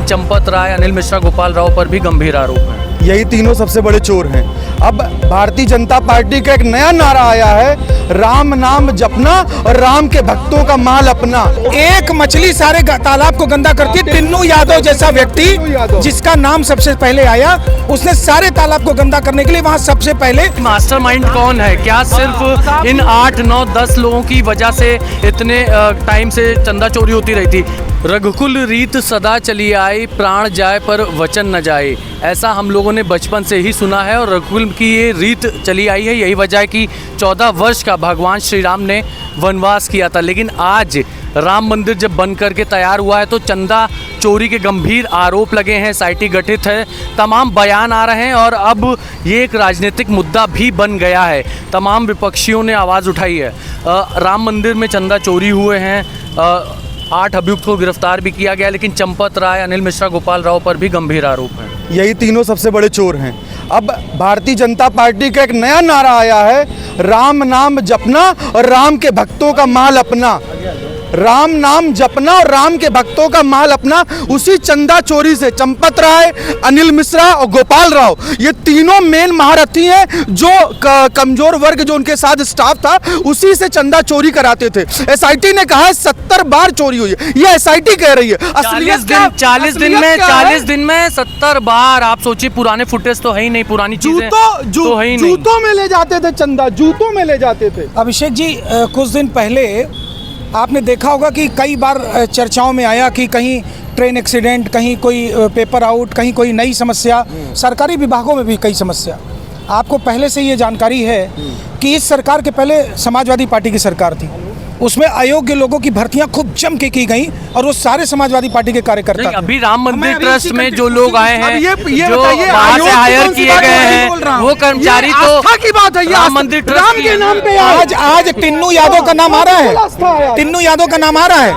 चंपत राय, अनिल मिश्रा, गोपाल राव पर भी गंभीर आरोप हैं। यही तीनों सबसे बड़े चोर हैं। अब भारतीय जनता पार्टी का एक नया नारा आया है, राम नाम जपना और राम के भक्तों का माल अपना। एक मछली सारे तालाब को गंदा करती है। टिन्नू यादव जैसा व्यक्ति जिसका नाम सबसे पहले आया, उसने सारे तालाब को गंदा करने के लिए वहां सबसे पहले। मास्टरमाइंड कौन है? क्या सिर्फ इन 8, 9, 10 लोगों की वजह से इतने टाइम से चंदा चोरी होती रही थी? रघुकुल रीत सदा चली आई, प्राण जाए पर वचन न जाए, ऐसा हम लोगों ने बचपन से ही सुना है और रघुकुल की ये रीत चली आई है। यही वजह है कि 14 वर्ष का भगवान श्री राम ने वनवास किया था, लेकिन आज राम मंदिर जब बन करके तैयार हुआ है तो चंदा चोरी के गंभीर आरोप लगे हैं, एसआईटी गठित है, तमाम बयान आ रहे हैं और अब ये एक राजनीतिक मुद्दा भी बन गया है। तमाम विपक्षियों ने आवाज़ उठाई है। राम मंदिर में चंदा चोरी हुए हैं, 8 अभियुक्त को गिरफ्तार भी किया गया, लेकिन चंपत राय, अनिल मिश्रा, गोपाल राव पर भी गंभीर आरोप हैं। यही तीनों सबसे बड़े चोर हैं। अब भारतीय जनता पार्टी का एक नया नारा आया है, राम नाम जपना और राम के भक्तों का माल अपना। राम नाम जपना और राम के भक्तों का माल अपना। उसी चंदा चोरी से चंपत राय, अनिल मिश्रा और गोपाल राव, ये तीनों मेन महारथी हैं जो कमजोर वर्ग जो उनके साथ स्टाफ था उसी से चंदा चोरी कराते थे। एसआईटी ने कहा है 70 बार चोरी हुई है, ये एसआईटी कह रही है। 40 दिन में 70 बार। आप सोचिए, पुराने फुटेज तो है ही नहीं, पुरानी चीजें तो है ही नहीं। जूतों में ले जाते थे चंदा, जूतों में ले जाते थे। अभिषेक जी, कुछ दिन पहले आपने देखा होगा कि कई बार चर्चाओं में आया कि कहीं ट्रेन एक्सीडेंट, कहीं कोई पेपर आउट, कहीं कोई नई समस्या, सरकारी विभागों में भी कई समस्या। आपको पहले से ये जानकारी है कि इस सरकार के पहले समाजवादी पार्टी की सरकार थी, उसमें अयोग्य लोगों की भर्तियां खूब जम के की गई और वो सारे समाजवादी पार्टी के कार्यकर्ता। अभी राम मंदिर ट्रस्ट में जो लोग आए हैं, जो बाहर से हायर किए गए हैं, वो कर्मचारी तो की बात है, राम मंदिर ट्रस्ट के नाम पे आज टिन्नू यादव का नाम आ रहा है। टिन्नू यादव का नाम आ रहा है।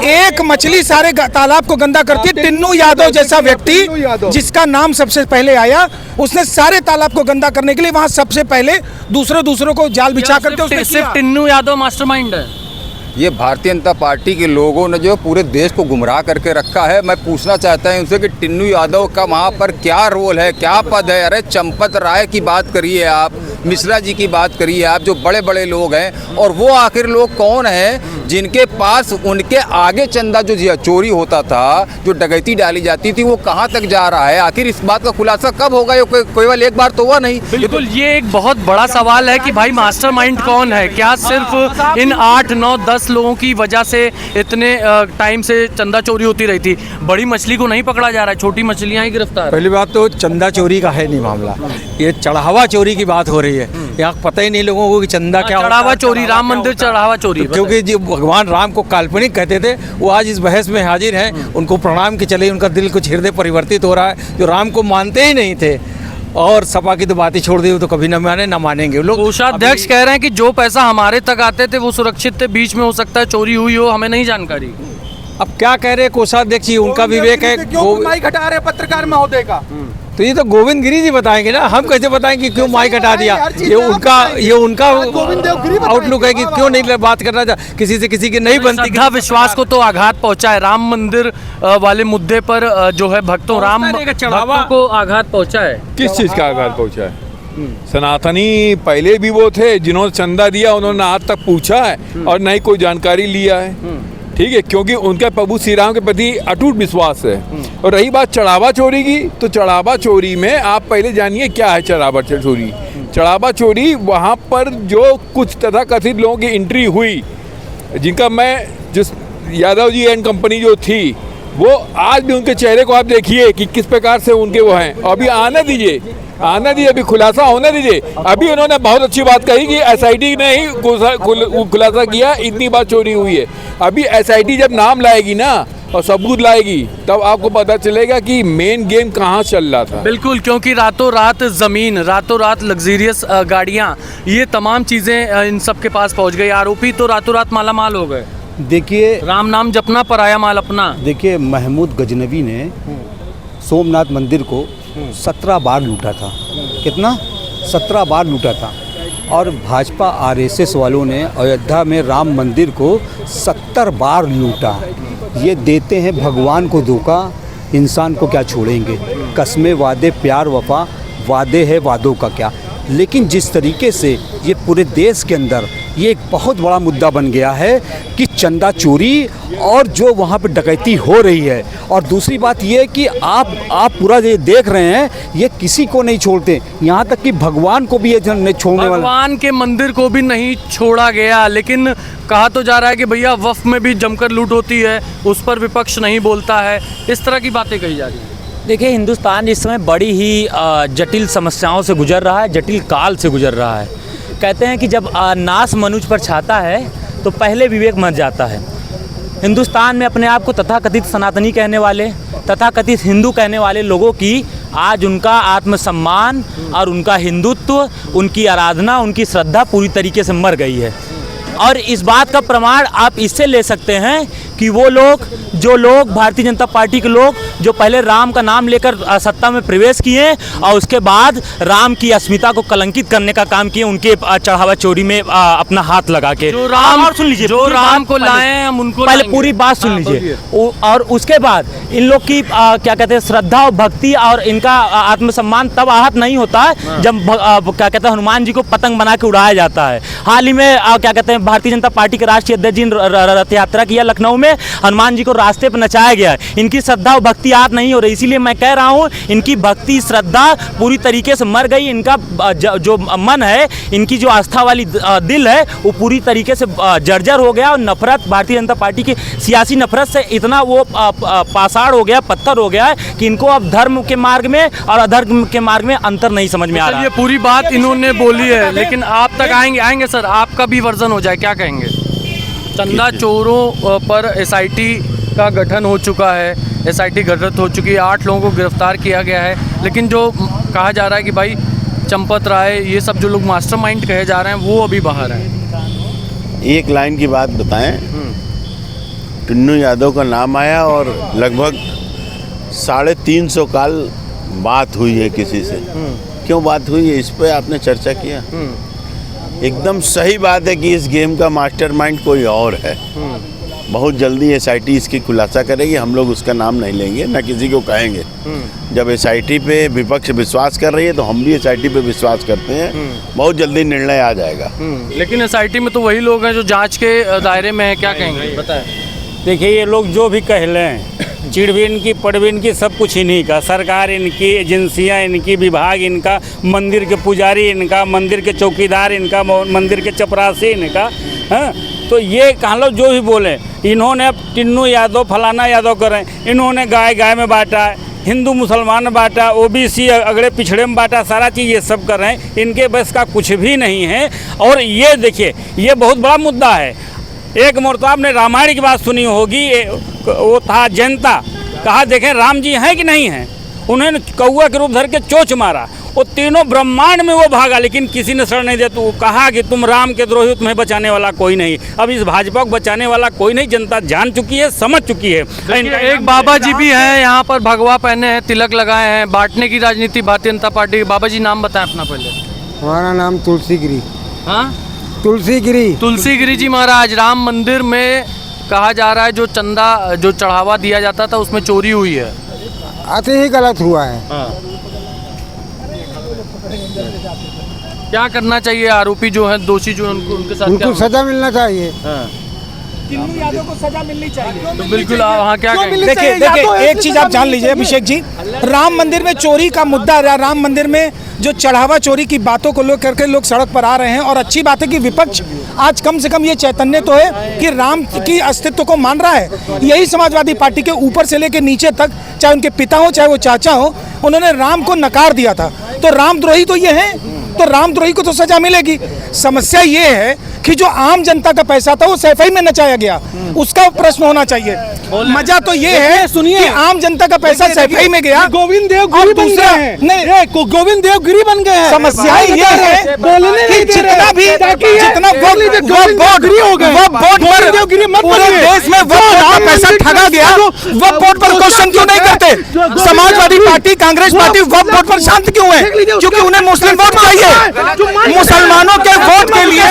एक मछली सारे तालाब को गंदा करती है। टिन्नू यादव जैसा व्यक्ति जिसका नाम सबसे पहले आया, उसने सारे तालाब को गंदा करने के लिए वहां सबसे पहले दूसरों को जाल बिछा करके सिर्फ टिन्नू यादव मास्टरमाइंड है। ये भारतीय जनता पार्टी के लोगों ने जो पूरे देश को गुमराह करके रखा है। मैं पूछना चाहता हूं उनसे कि टिन्नू यादव का वहाँ पर क्या रोल है, क्या पद है? अरे चंपत राय की बात करिए आप, मिश्रा जी की बात करिए आप, जो बड़े बड़े लोग हैं, और वो आखिर लोग कौन हैं जिनके पास उनके आगे चंदा जो चोरी होता था, जो डकैती डाली जाती थी, वो कहाँ तक जा रहा है? आखिर इस बात का खुलासा कब होगा? ये केवल एक बार तो हुआ नहीं। बिल्कुल, ये एक बहुत बड़ा सवाल है कि भाई मास्टरमाइंड कौन है? क्या सिर्फ इन 8, 9, 10 लोगों की वजह से इतने टाइम से चंदा चोरी होती रही थी? बड़ी मछली को नहीं पकड़ा जा रहा है, छोटी मछलियां ही गिरफ्तार। पहली बात तो चंदा चोरी का है नहीं मामला, ये चढ़ावा चोरी की बात हो रही है। यहाँ पता ही नहीं लोगों को कि चंदा क्या होता है। चढ़ावा चोरी, राम मंदिर चढ़ावा चोरी, क्योंकि जो भगवान राम को काल्पनिक कहते थे वो आज इस बहस में हाजिर हैं। उनको प्रणाम के चले, उनका दिल कुछ हृदय परिवर्तित हो रहा है। जो राम को मानते ही नहीं थे और सपा की तो बातें छोड़ दी, तो कभी न माने न मानेंगे लोग। कोषाध्यक्ष कह रहे हैं कि जो पैसा हमारे तक आते थे वो सुरक्षित थे, बीच में हो सकता है चोरी हुई हो, हमें नहीं जानकारी। अब क्या कह रहे हैं कोषाध्यक्ष जी, उनका विवेक है। क्यों माइक हटा रहे पत्रकार महोदय का? तो ये तो गोविंद गिरी जी बताएंगे ना, हम कैसे बताएंगे क्यों माइक हटा दिया? ये उनका आउटलुक है कि क्यों नहीं बात करना चाहता, किसी से किसी की नहीं बनती। विश्वास को तो आघात पहुंचा है राम मंदिर वाले मुद्दे पर, जो है भक्तों भक्तों को आघात पहुंचा है। किस चीज का आघात पहुंचा है? सनातनी पहले भी वो थे जिन्होंने चंदा दिया, उन्होंने आज तक पूछा है और न ही कोई जानकारी लिया है। ठीक है, क्योंकि उनका प्रभु श्री राम के प्रति अटूट विश्वास है। और रही बात चढ़ावा चोरी की, तो चढ़ावा चोरी में आप पहले जानिए क्या है चढ़ावा चोरी। चढ़ावा चोरी वहाँ पर जो कुछ तथाकथित लोगों की एंट्री हुई, जिनका मैं जिस यादव जी एंड कंपनी जो थी, वो आज भी उनके चेहरे को आप देखिए कि किस प्रकार से उनके वो हैं। अभी आने दीजिए, अभी खुलासा होने दीजिए। अभी उन्होंने बहुत अच्छी बात कही कि एसआईटी ने ही खुलासा किया, इतनी बार चोरी हुई है। अभी एसआईटी जब नाम लाएगी ना और सबूत लाएगी, तब आपको पता चलेगा कि मेन गेम कहाँ चल रहा था। बिल्कुल, क्योंकि रातों रात जमीन, रातों रात लग्जरियस गाड़ियाँ, ये तमाम चीज़ें इन सब के पास पहुँच गई। आरोपी तो रातों रात माला माल हो गए। देखिए, राम नाम जपना, पराया माल अपना। देखिए, महमूद गजनवी ने सोमनाथ मंदिर को 17 बार लूटा था। कितना? 17 बार लूटा था। और भाजपा आरएसएस वालों ने अयोध्या में राम मंदिर को 70 बार लूटा। ये देते हैं भगवान को धोखा, इंसान को क्या छोड़ेंगे। कस्में वादे प्यार वफा वादे है वादों का क्या। लेकिन जिस तरीके से ये पूरे देश के अंदर ये एक बहुत बड़ा मुद्दा बन गया है कि चंदा चोरी और जो वहाँ पे डकैती हो रही है, और दूसरी बात ये है कि आप पूरा ये देख रहे हैं, ये किसी को नहीं छोड़ते, यहाँ तक कि भगवान को भी ये नहीं छोड़ने वाला। भगवान के मंदिर को भी नहीं छोड़ा गया, लेकिन कहा तो जा रहा है कि भैया वक्फ में भी जमकर लूट होती है, उस पर विपक्ष नहीं बोलता है, इस तरह की बातें कही जा रही हैं। देखिए, हिंदुस्तान इस समय बड़ी ही जटिल समस्याओं से गुजर रहा है, जटिल काल से गुजर रहा है। कहते हैं कि जब नाश मनुष्य पर छाता है तो पहले विवेक मर जाता है। हिंदुस्तान में अपने आप को तथाकथित सनातनी कहने वाले, तथाकथित हिंदू कहने वाले लोगों की आज उनका आत्मसम्मान और उनका हिंदुत्व, उनकी आराधना, उनकी श्रद्धा पूरी तरीके से मर गई है। और इस बात का प्रमाण आप इससे ले सकते हैं कि वो लोग, जो लोग भारतीय जनता पार्टी के लोग जो पहले राम का नाम लेकर सत्ता में प्रवेश किए और उसके बाद राम की अस्मिता को कलंकित करने का काम किए, उनके चढ़ावा चोरी में अपना हाथ लगा के, जो राम, और सुन लीजिए, जो राम को लाए हम उनको पहले पूरी बात सुन लीजिए। और उसके बाद इन लोग की क्या कहते हैं श्रद्धा और भक्ति और इनका आत्मसम्मान तब आहत नहीं होता है जब क्या कहते हैं हनुमान जी को पतंग बना के उड़ाया जाता है। हाल ही में क्या कहते हैं भारतीय जनता पार्टी के राष्ट्रीय अध्यक्ष जी रथ यात्रा किया लखनऊ में, हनुमान जी को रास्ते पर नचाया गया है। इनकी श्रद्धा और भक्ति आज नहीं हो रही, इसीलिए मैं कह रहा हूँ इनकी भक्ति श्रद्धा पूरी तरीके से मर गई। इनका जो मन है, इनकी जो आस्था वाली दिल है, वो पूरी तरीके से जर्जर हो गया। और नफरत, भारतीय जनता पार्टी की सियासी नफरत से इतना वो पाषाण हो गया, पत्थर हो गया है कि इनको अब धर्म के मार्ग में और अधर्म के मार्ग में अंतर नहीं समझ में आ रहा है। ये पूरी बात इन्होंने बोली है, लेकिन आप तक आएंगे सर, आपका भी वर्जन हो जाए, क्या कहेंगे? चंदा चोरों पर एसआईटी का गठन हो चुका है, एसआईटी गठित हो चुकी है, 8 लोगों को गिरफ्तार किया गया है, लेकिन जो कहा जा रहा है कि भाई चंपत राय, ये सब जो लोग मास्टरमाइंड कहे जा रहे हैं वो अभी बाहर हैं। एक लाइन की बात बताएं, टुन्नू यादव का नाम आया और लगभग 350 काल बात हुई है किसी से। क्यों बात हुई है, इस पे आपने चर्चा किया? एकदम सही बात है कि इस गेम का मास्टरमाइंड कोई और है। बहुत जल्दी एसआईटी इसकी खुलासा करेगी, हम लोग उसका नाम नहीं लेंगे, ना किसी को कहेंगे। जब एसआईटी पे विपक्ष विश्वास कर रही है तो हम भी एसआईटी पे विश्वास करते हैं, बहुत जल्दी निर्णय आ जाएगा। लेकिन एसआईटी में तो वही लोग हैं जो जांच के दायरे में है, क्या कहेंगे बताएं? देखिए, ये लोग जो भी कह लें, चिड़ भी इनकी, पड़ भी इनकी, सब कुछ इन्हीं का, सरकार इनकी, एजेंसियां इनकी, विभाग इनका, मंदिर के पुजारी इनका, मंदिर के चौकीदार इनका, मंदिर के चपरासी इनका। हाँ, तो ये कहाँ लोग जो भी बोले, इन्होंने अब टिन्नू यादव फलाना यादव करें, इन्होंने गाय में बांटा है, हिंदू मुसलमान में बांटा, ओबीसी अगड़े पिछड़े में बांटा, सारा चीज़ ये सब कर रहे हैं। इनके बस का कुछ भी नहीं है। और ये देखिए, ये बहुत बड़ा मुद्दा है। एक मोर्चा आपने रामायण की बात सुनी होगी, वो था जनता, कहा देखें राम जी हैं कि नहीं हैं, उन्होंने कौआ के रूप धर के चोंच मारा, वो तीनों ब्रह्मांड में वो भागा, लेकिन किसी ने शरण नहीं दिया। तो कहा कि तुम राम के द्रोही हो, तुम्हें बचाने वाला कोई नहीं। अब इस भाजपा को बचाने वाला कोई नहीं, जनता जान चुकी है, समझ चुकी है। एक बाबा जी भी हैं यहाँ पर, भगवा पहने हैं, तिलक लगाए हैं, बांटने की राजनीति भारतीय जनता पार्टी। बाबा जी नाम बताएं अपना पहले। हमारा नाम तुलसीगिरी। हाँ, तुलसीगिरी जी महाराज। राम मंदिर में कहा जा रहा है जो चंदा, जो चढ़ावा दिया जाता था उसमें चोरी हुई है, अति ही गलत हुआ है। हाँ। क्या करना चाहिए? आरोपी जो हैं, दोषी जो हैं, उनके साथ उनको सजा मिलना चाहिए। हाँ। टिन्नू यादव को सजा मिलनी चाहिए। तो बिल्कुल हाँ, क्या कहेंगे? देखिए एक चीज आप जान लीजिए अभिषेक जी, राम मंदिर में चोरी का मुद्दा, राम मंदिर में जो चढ़ावा चोरी की बातों को लोग करके लोग सड़क पर आ रहे हैं। और अच्छी बात है कि विपक्ष आज कम से कम ये चैतन्य तो है कि राम की अस्तित्व को मान रहा है। यही समाजवादी पार्टी के ऊपर से लेकर नीचे तक, चाहे उनके पिता हो चाहे वो चाचा हो, उन्होंने राम को नकार दिया था। तो रामद्रोही तो ये हैं, तो रामद्रोही को तो सजा मिलेगी। समस्या ये है कि जो आम जनता का पैसा था वो सैफई में नचाया गया, उसका प्रश्न होना चाहिए। मजा तो ये है कि आम जनता का पैसा सैफई में गया, गोविंद देव गिरी बन गए हैं। नहीं, गोविंद देव गिरी बन गए हैं। समस्या ये है कि जितना भी, जितना पूरे देश में पैसा ठगा गया, वक्फ बोर्ड पर क्वेश्चन क्यों नहीं करते? समाजवादी पार्टी, कांग्रेस पार्टी वक्फ बोर्ड पर शांत क्यों है? क्योंकि उन्हें मुस्लिम वोट चाहिए। मुसलमानों के वोट के लिए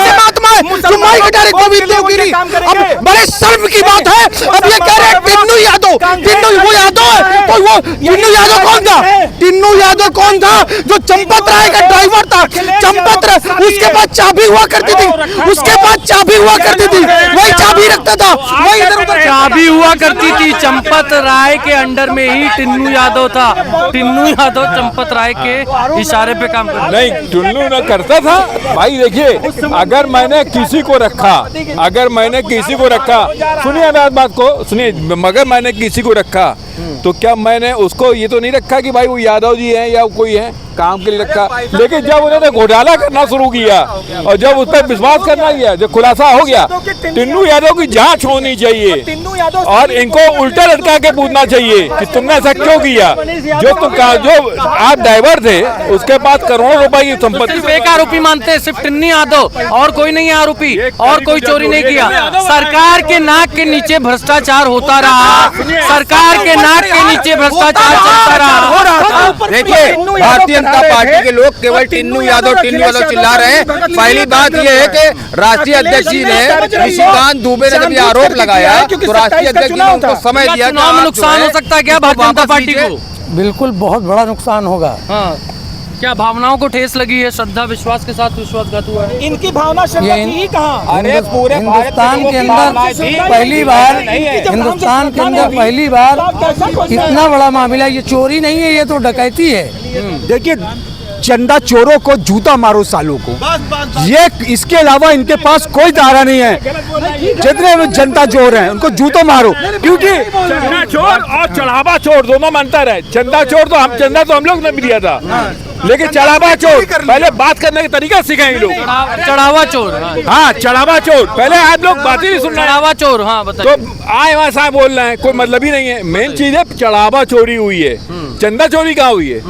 गोविंद देव गिरी। अब बड़े शर्म की बात है, अब ये कह रहे हैं टिन्नू यादव, टिन्नू वो यादव है, वो टिन्नू यादव कौन था? टिन्नू यादव कौन था? जो चंपत राय का ड्राइवर था। चंपत राय, उसके पास चाबी हुआ करती थी, उसके पास चाबी हुआ करती थी, वही चाबी रखता था, वही इधर उधर चाबी हुआ करती थी। चंपत राय के अंडर में ही टिन्नू यादव था। टिन्नू यादव चंपत राय के इशारे पे काम करता। नहीं, टुल्लू न करता था भाई। देखिए, अगर मैंने किसी को रखा, सुनिए मेरी बात को सुनिए, मगर मैंने किसी को रखा तो क्या मैंने उसको ये तो नहीं रखा कि भाई वो यादव जी हैं या कोई है काम के लिए रखा। लेकिन जब उन्होंने घोटाला करना शुरू किया और जब उस पर विश्वास करना किया, जब खुलासा हो गया, टिन्नू यादव की जांच होनी चाहिए और इनको उल्टा लटका के पूछना चाहिए कि तुमने ऐसा क्यों किया। जो आप ड्राइवर थे, उसके पास करोड़ों रुपए की संपत्ति। सिर्फ एक आरोपी मानते हैं, सिर्फ टिन्नू यादव, और कोई नहीं है आरोपी, और कोई चोरी नहीं किया। सरकार के नाक के नीचे भ्रष्टाचार होता रहा, सरकार के नाक के नीचे भ्रष्टाचार चलता रहा। देखिए, भारतीय जनता पार्टी के लोग केवल टिन्नू यादव चिल्ला रहे हैं। पहली बात यह है कि राष्ट्रीय अध्यक्ष जी ने, निशिकांत दुबे ने जब ये आरोप लगाया तो राष्ट्रीय अध्यक्ष जी ने उनको समय दिया। चुनाव में नुकसान हो सकता है क्या भारतीय जनता पार्टी को? बिल्कुल बहुत बड़ा नुकसान होगा। हाँ, क्या भावनाओं को ठेस लगी है? श्रद्धा विश्वास के साथ विश्वासघात हुआ है। इनकी भावना श्रद्धा की कहाँ? अरे पूरे हिंदुस्तान के अंदर पहली बार, हिंदुस्तान के अंदर पहली बार इतना बड़ा मामला। ये चोरी नहीं है, ये तो डकैती है। देखिए, चंदा चोरों को जूता मारो सालों को, ये इसके अलावा इनके पास कोई धारा नहीं है। जितने भी जनता चोर हैं उनको जूतों मारो, क्योंकि चंदा चोर और चढ़ावा चोर दोनों में अंतर है। चंदा चोर तो हम लोग ने भी दिया था, लेकिन चढ़ावा चोर पहले बात करने का तरीका सीखेंगे लोग। चढ़ावा चोर, हाँ चढ़ावा चोर, पहले आप लोग बातें नहीं सुन रहे। चढ़ावा चोर, हाँ बताइए। तो आए वहाँ साहब बोल रहे हैं, कोई मतलब ही नहीं है। मेन चीज है चढ़ावा चोरी हुई है, चंदा चोरी कहाँ हुई है?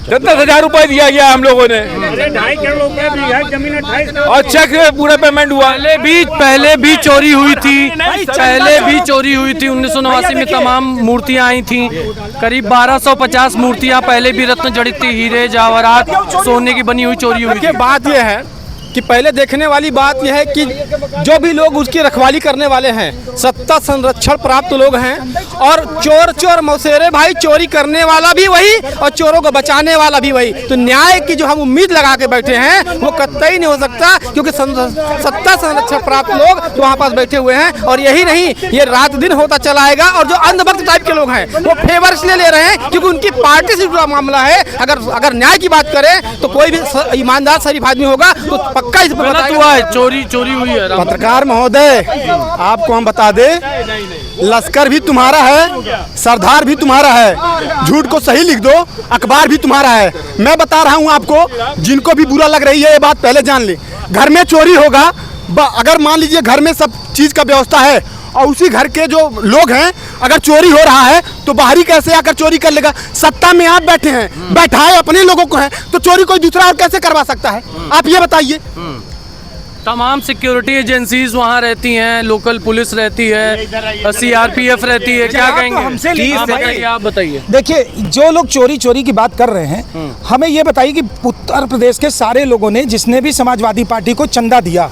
10,000 रुपए दिया गया हम लोगों ने, 2.5 करोड़ रुपए बीघा जमीन 28 और चेक पूरा पेमेंट हुआ। पहले भी चोरी हुई थी, पहले भी चोरी हुई थी। 1989 में तमाम मूर्तियां आई थी, करीब 1250 मूर्तियां पहले भी रत्न जड़ित थी, हीरे जवाहरात सोने की बनी हुई चोरी हुई थी। बात यह है कि पहले देखने वाली बात यह है कि जो भी लोग उसकी रखवाली करने वाले हैं, सत्ता संरक्षण प्राप्त लोग हैं, और चोर मौसेरे भाई, चोरी करने वाला भी वही और चोरों को बचाने वाला भी वही। तो न्याय की जो हम उम्मीद लगा के बैठे हैं वो कतई नहीं हो सकता, क्योंकि सत्ता संरक्षण प्राप्त लोग तो वहाँ पास बैठे हुए हैं। और यही नहीं, ये रात दिन होता चला आएगा। और जो अंधभक्त टाइप के लोग हैं वो फेवर इसलिए ले रहे हैं क्योंकि उनकी पार्टी से जुड़ा मामला है। अगर न्याय की बात करें तो कोई भी ईमानदार शरीफ आदमी होगा तो पक्का इस पर हुआ है, चोरी हुई है। पत्रकार महोदय, आपको हम बता दें, लश्कर भी तुम्हारा है, सरदार भी तुम्हारा है, झूठ को सही लिख दो, अखबार भी तुम्हारा है। मैं बता रहा हूं आपको, जिनको भी बुरा लग रही है ये बात पहले जान ले। घर में चोरी होगा, अगर मान लीजिए घर में सब चीज का व्यवस्था है और उसी घर के जो लोग हैं अगर चोरी हो रहा है तो बाहरी कैसे आकर चोरी कर लेगा? सत्ता में आप बैठे हैं, बैठाए अपने लोगों को हैं, तो चोरी कोई दूसरा और कैसे करवा सकता है? आप ये बताइए। तमाम सिक्योरिटी एजेंसीज वहाँ रहती हैं, लोकल पुलिस रहती है, सीआरपीएफ रहती है, क्या कहेंगे? आप बताइए। देखिए, जो लोग चोरी की बात कर रहे हैं, हमें ये बताइए कि उत्तर प्रदेश के सारे लोगों ने, जिसने भी समाजवादी पार्टी को चंदा दिया,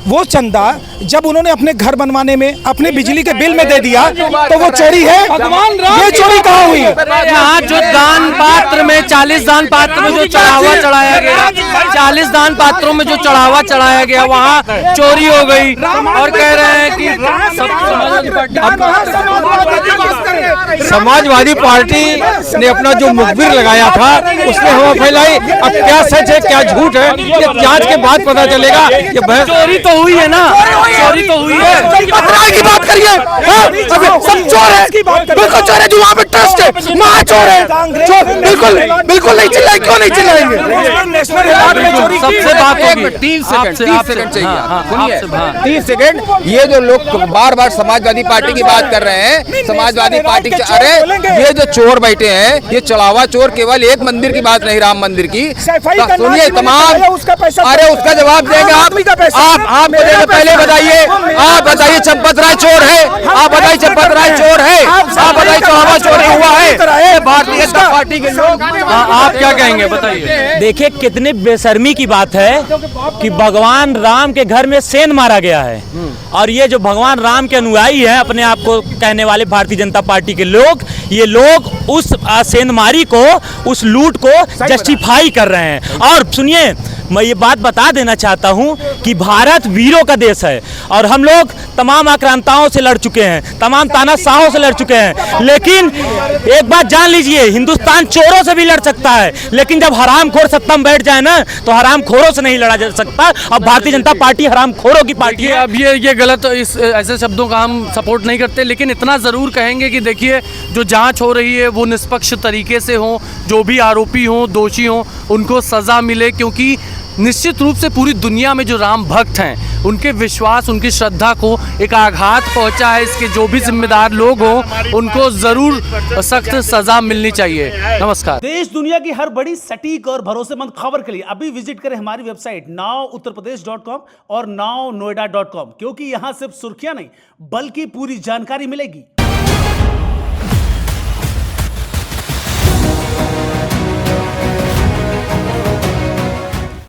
वो चंदा जब उन्होंने अपने घर बनवाने में, अपने बिजली के बिल में दे दिया, तो वो चोरी है? ये चोरी कहाँ हुई? यहाँ जो दान पात्र में 40 दान पात्र में जो चढ़ावा चढ़ाया गया, 40 दान पात्रों में जो चढ़ावा चढ़ाया गया, वहाँ चोरी हो गई। और कह रहे हैं कि समाजवादी पार्टी ने अपना जो मुखबिर लगाया था उसने हवा फैलाई। अब क्या सच है क्या झूठ है, ये जांच के बाद पता चलेगा। ये चोरी तो हुई है ना, चोरी तो हुई है। पत्रकार की बात करिए, सब चोर है, बिल्कुल चोर है। जो वहाँ पे ट्रस्ट है, महा चोर है, बिल्कुल नहीं चिल्लाए। क्यों नहीं चिल्लाएंगे? सबसे बात होगी। 3 सेकंड चाहिए, 30 सेकंड। ये जो लोग बार बार समाजवादी पार्टी की बात कर रहे हैं, समाजवादी पार्टी के, अरे ये जो चोर बैठे हैं, ये चढ़ावा चोर केवल एक मंदिर की बात नहीं, राम मंदिर की। सुनिए, तमाम, अरे उसका जवाब देंगे आप आपको देखे पहले बताइए, आप बताइए चंपत राय चोर है, आप बताइए चंपत राय चोर है, आप बताइए चौहावा चोरी हुआ है, भारतीय जनता पार्टी के लोग। आप क्या कहेंगे बताइए। देखिए कितनी बेशर्मी की बात है कि भगवान राम के घर में सेंध मारा गया है, और ये जो भगवान राम के अनुयायी हैं अपने आप को कहने वाले भारतीय जनता पार्टी के लोग, ये लोग उस सेंधमारी को, उस लूट को जस्टिफाई कर रहे हैं। और सुनिए, मैं ये बात बता देना चाहता हूं कि भारत वीरों का देश है और हम लोग तमाम आक्रांताओं से लड़ चुके हैं, तमाम तानाशाहों से लड़ चुके हैं, लेकिन एक बात जान लीजिए, हिंदुस्तान चोरों से भी लड़ सकता है, लेकिन जब हरामखोर सत्ता में बैठ जाए ना तो हरामखोरों से नहीं लड़ा जा सकता। अब भारतीय जनता पार्टी हरामखोरों की पार्टी है। अब ये गलत, इस ऐसे शब्दों का हम सपोर्ट नहीं करते, लेकिन इतना ज़रूर कहेंगे कि देखिए जो जांच हो रही है वो निष्पक्ष तरीके से हो, जो भी आरोपी हों, दोषी हों, उनको सज़ा मिले, क्योंकि निश्चित रूप से पूरी दुनिया में जो राम भक्त हैं उनके विश्वास, उनकी श्रद्धा को एक आघात पहुंचा है। इसके जो भी जिम्मेदार लोग हों उनको ज़रूर सख्त सज़ा मिलनी चाहिए। नमस्कार। देश दुनिया की हर बड़ी सटीक और भरोसेमंद खबर के लिए अभी विजिट करें हमारी वेबसाइट nowuttarpradesh.com और nownoida.com, क्योंकि यहाँ सिर्फ सुर्खियां नहीं बल्कि पूरी जानकारी मिलेगी।